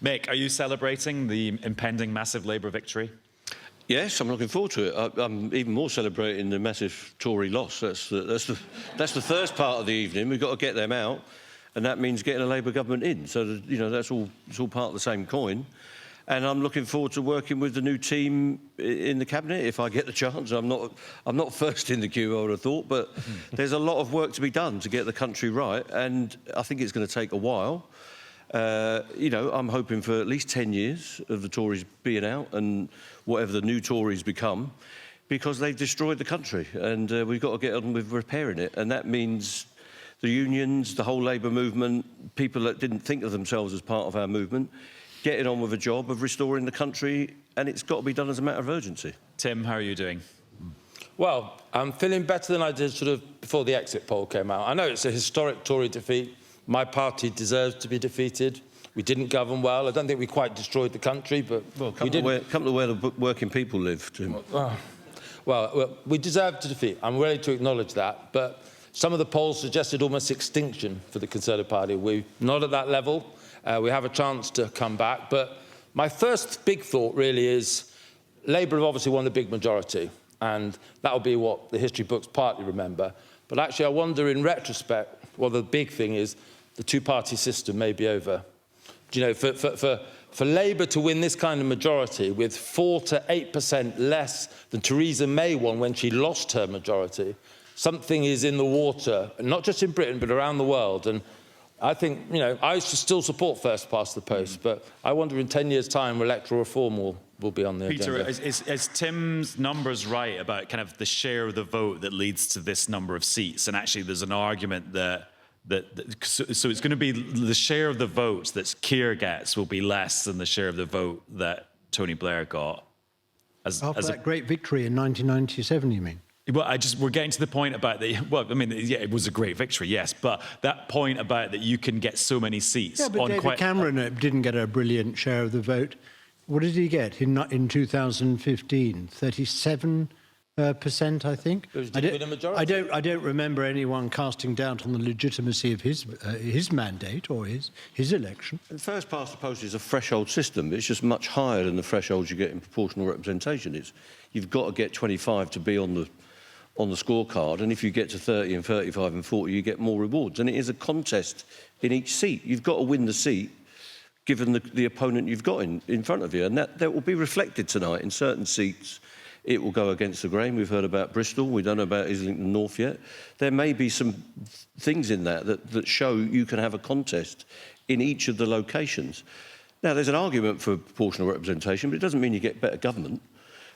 Mick, are you celebrating the impending massive Labour victory? Yes, I'm looking forward to it. I'm even more celebrating the massive Tory loss. That's the first part of the evening. We've got to get them out, and that means getting a Labour government in. So that's all part of the same coin. And I'm looking forward to working with the new team in the cabinet if I get the chance. I'm not first in the queue, I would have thought, but there's a lot of work to be done to get the country right, and I think it's going to take a while. I'm hoping for at least 10 years of the Tories being out and whatever the new Tories become, because they've destroyed the country, and we've got to get on with repairing it. And that means the unions, the whole Labour movement, people that didn't think of themselves as part of our movement, getting on with a job of restoring the country, and it's got to be done as a matter of urgency. Tim, how are you doing? Well, I'm feeling better than I did sort of before the exit poll came out. I know it's a historic Tory defeat. My party deserves to be defeated. We didn't govern well. I don't think we quite destroyed the country, but come to where the working people live, Tim. Well, we deserve to defeat. I'm ready to acknowledge that, but some of the polls suggested almost extinction for the Conservative Party. We're not at that level. We have a chance to come back. But my first big thought really is Labour have obviously won the big majority, and that'll be what the history books partly remember. But actually, I wonder in retrospect, well, the big thing is the two-party system may be over. Do you know, for Labour to win this kind of majority with 4 to 8% less than Theresa May won when she lost her majority, something is in the water, not just in Britain, but around the world. And I think, I used to still support first past the post, but I wonder in 10 years' time, electoral reform will be on the agenda. Peter, is Tim's numbers right about kind of the share of the vote that leads to this number of seats? And actually, there's an argument that so it's going to be the share of the votes that Keir gets will be less than the share of the vote that Tony Blair got. After that great victory in 1997, you mean? Well, we're getting to the point about it was a great victory, yes, but that point about that you can get so many seats. Yeah, but David Cameron didn't get a brilliant share of the vote. What did he get in 2015? 37%, I think. I don't remember anyone casting doubt on the legitimacy of his mandate or his election. And first past the post is a threshold system. It's just much higher than the thresholds you get in proportional representation. You've got to get 25 to be on the scorecard, and if you get to 30 and 35 and 40, you get more rewards. And it is a contest in each seat. You've got to win the seat, given the opponent you've got in front of you. And that will be reflected tonight. In certain seats, it will go against the grain. We've heard about Bristol. We don't know about Islington North yet. There may be some things in that show you can have a contest in each of the locations. Now, there's an argument for proportional representation, but it doesn't mean you get better government.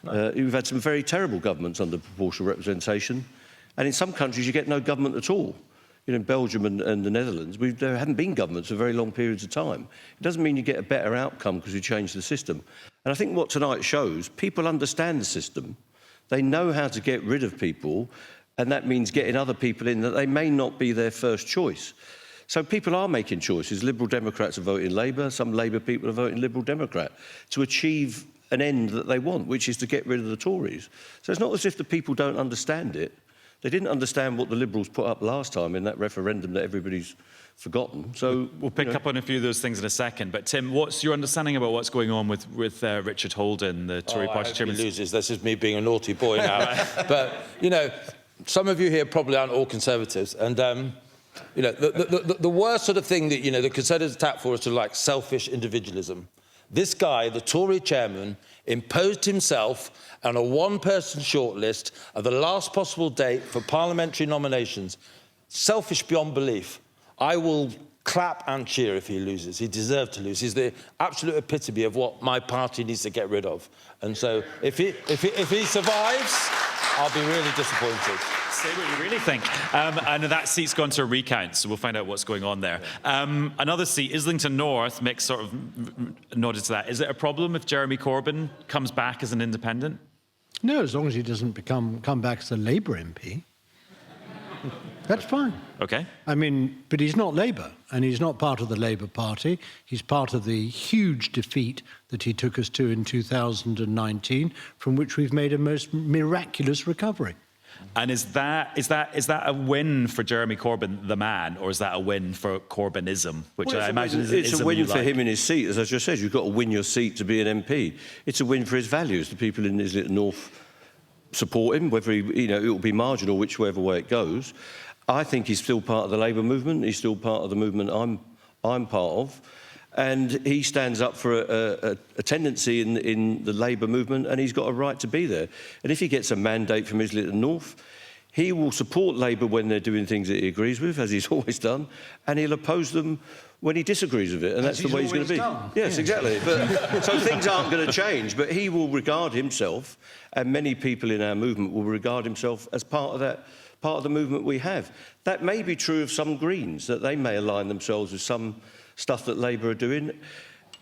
We've had some very terrible governments under proportional representation, and in some countries you get no government at all. In Belgium and the Netherlands, there haven't been governments for very long periods of time. It doesn't mean you get a better outcome because you change the system. And I think what tonight shows, people understand the system. They know how to get rid of people, and that means getting other people in that they may not be their first choice. So people are making choices. Liberal Democrats are voting Labour. Some Labour people are voting Liberal Democrat to achieve an end that they want, which is to get rid of the Tories. So it's not as if the people don't understand it. They didn't understand what the Liberals put up last time in that referendum that everybody's forgotten. So we'll pick up on a few of those things in a second. But Tim, what's your understanding about what's going on with Richard Holden, the Tory party chairman? He loses. This is me being a naughty boy now. But some of you here probably aren't all Conservatives, and the worst sort of thing that the Conservatives attack for is sort of like selfish individualism. This guy, the Tory chairman, imposed himself on a one-person shortlist at the last possible date for parliamentary nominations. Selfish beyond belief. I will clap and cheer if he loses. He deserved to lose. He's the absolute epitome of what my party needs to get rid of. And so if he survives, I'll be really disappointed. Say what you really think. And that seat's gone to a recount, so we'll find out what's going on there. Another seat, Islington North, Mick sort of nodded to that. Is it a problem if Jeremy Corbyn comes back as an independent? No, as long as he doesn't come back as a Labour MP. That's fine. OK. But he's not Labour, and he's not part of the Labour Party. He's part of the huge defeat that he took us to in 2019, from which we've made a most miraculous recovery. And is that a win for Jeremy Corbyn, the man, or is that a win for Corbynism, which I imagine is it's a win for like? him in his seat, as I just said. You've got to win your seat to be an MP. It's a win for his values. The people in Islington North support him, whether it will be marginal whichever way it goes. I think he's still part of the Labour movement. He's still part of the movement I'm part of. And he stands up for a tendency in the Labour movement, and he's got a right to be there. And if he gets a mandate from Islington North, he will support Labour when they're doing things that he agrees with, as he's always done, and he'll oppose them when he disagrees with it, and that's the way he's going to be. Yes, exactly. But, so things aren't going to change, but he will regard himself, and many people in our movement will regard himself as part of the movement we have. That may be true of some Greens, that they may align themselves with some stuff that Labour are doing,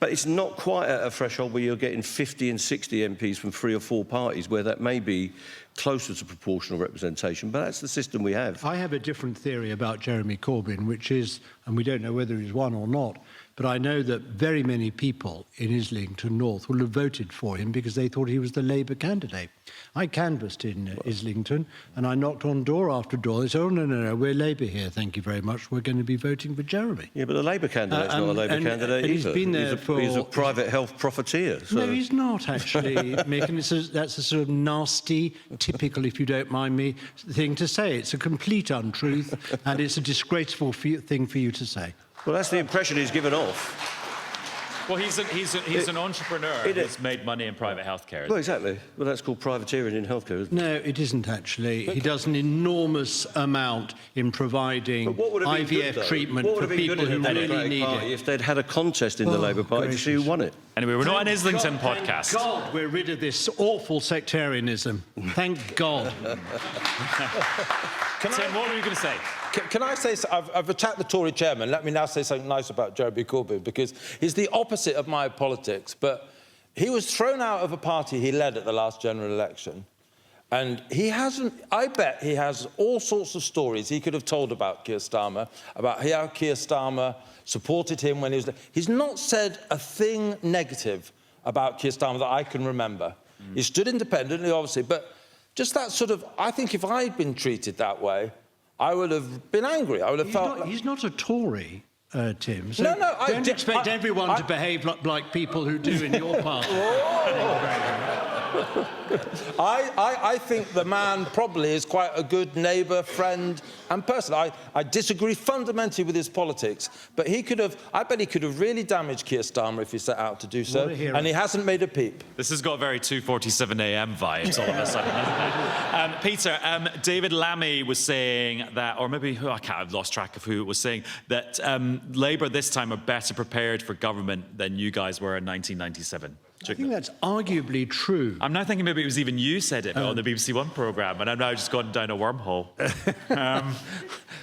but it's not quite at a threshold where you're getting 50 and 60 MPs from 3 or 4 parties, where that may be closer to proportional representation, but that's the system we have. I have a different theory about Jeremy Corbyn, which is, and we don't know whether he's won or not, but I know that very many people in Islington North will have voted for him because they thought he was the Labour candidate. I canvassed in Islington, and I knocked on door after door. They said, oh, no, we're Labour here, thank you very much. We're going to be voting for Jeremy. Yeah, but the Labour candidate's not a Labour candidate either. He's been there he's a private health profiteer. So. No, he's not, actually, Mick, and that's a sort of nasty, typical, if you don't mind me, thing to say. It's a complete untruth, and it's a disgraceful thing for you to say. Well, that's the impression he's given off. Well, he's an entrepreneur who's made money in private healthcare. Well, exactly. Well, that's called privateering in healthcare, isn't it? No, it isn't actually. He does an enormous amount in providing IVF treatment for people who really need it. If they'd had a contest in the Labour Party to see who won it. Anyway, we're not an Islington podcast. Thank God we're rid of this awful sectarianism. Thank God. Tim, what were you going to say? Can I say, I've attacked the Tory chairman. Let me now say something nice about Jeremy Corbyn, because he's the opposite of my politics. But he was thrown out of a party he led at the last general election. And he hasn't, I bet he has all sorts of stories he could have told about Keir Starmer, about how Keir Starmer supported him when he was... He's not said a thing negative about Keir Starmer that I can remember. He stood independently, obviously, but just that sort of... I think if I'd been treated that way, I would have been angry. I would have felt... He's not a Tory, Tim. So no, don't expect everyone to behave like people who do in your party. I think the man probably is quite a good neighbour, friend and person. I disagree fundamentally with his politics, but he could have... I bet he could have really damaged Keir Starmer if he set out to do so, and he hasn't made a peep. This has got very 2:47 a.m. vibes all of a sudden. Peter, David Lammy was saying that, or maybe I've lost track of who was saying, that Labour this time are better prepared for government than you guys were in 1997. I think that's arguably true. I'm now thinking maybe it was even you said it on the BBC One programme, and I'm now just gone down a wormhole.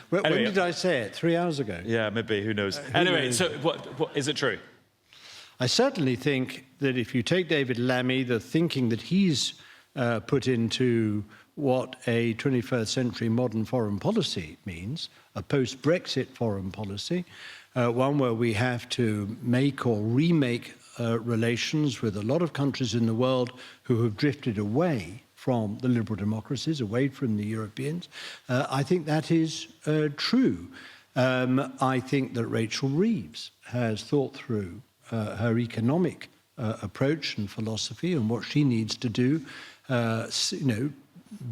When did I say it? 3 hours ago? Yeah, maybe. Who knows? Anyway, so what is it true? I certainly think that if you take David Lammy, the thinking that he's put into what a 21st century modern foreign policy means, a post-Brexit foreign policy, one where we have to make or remake relations with a lot of countries in the world who have drifted away from the liberal democracies, away from the Europeans. I think that is true. I think that Rachel Reeves has thought through her economic approach and philosophy and what she needs to do,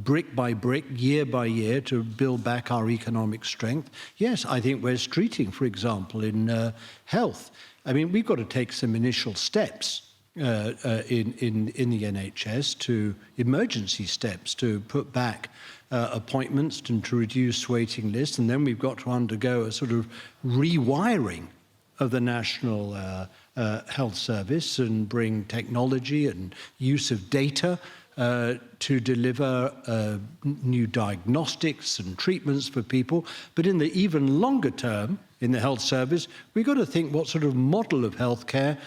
brick by brick, year by year, to build back our economic strength. Yes, I think we're streeting, for example, in health. I mean, we've got to take some initial steps in the NHS, to emergency steps to put back appointments and to reduce waiting lists, and then we've got to undergo a sort of rewiring of the National Health Service and bring technology and use of data to deliver new diagnostics and treatments for people. But in the even longer term, in the health service, we've got to think what sort of model of healthcare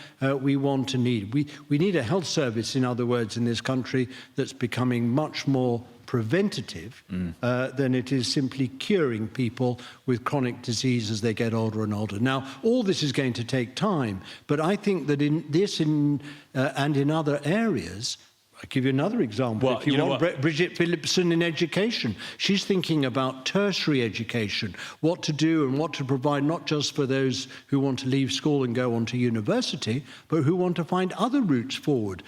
we want to need. We need a health service, in other words, in this country that's becoming much more preventative than it is simply curing people with chronic disease as they get older and older. Now, all this is going to take time, but I think that in this and in other areas, I'll give you another example. Well, if you want Bridget Phillipson in education, she's thinking about tertiary education, what to do and what to provide, not just for those who want to leave school and go on to university, but who want to find other routes forward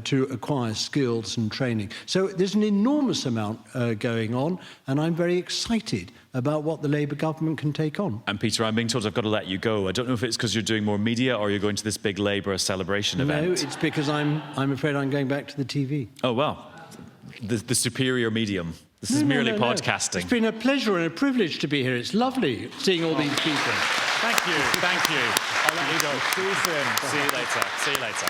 to acquire skills and training. So there's an enormous amount going on, and I'm very excited about what the Labour government can take on. And Peter, I'm being told I've got to let you go. I don't know if it's because you're doing more media or you're going to this big Labour celebration event. No, it's because I'm afraid I'm going back to the TV. Oh, well, the superior medium. This is merely podcasting. It's been a pleasure and a privilege to be here. It's lovely seeing all these people. Thank you. I'll let you go. See you soon. See you later.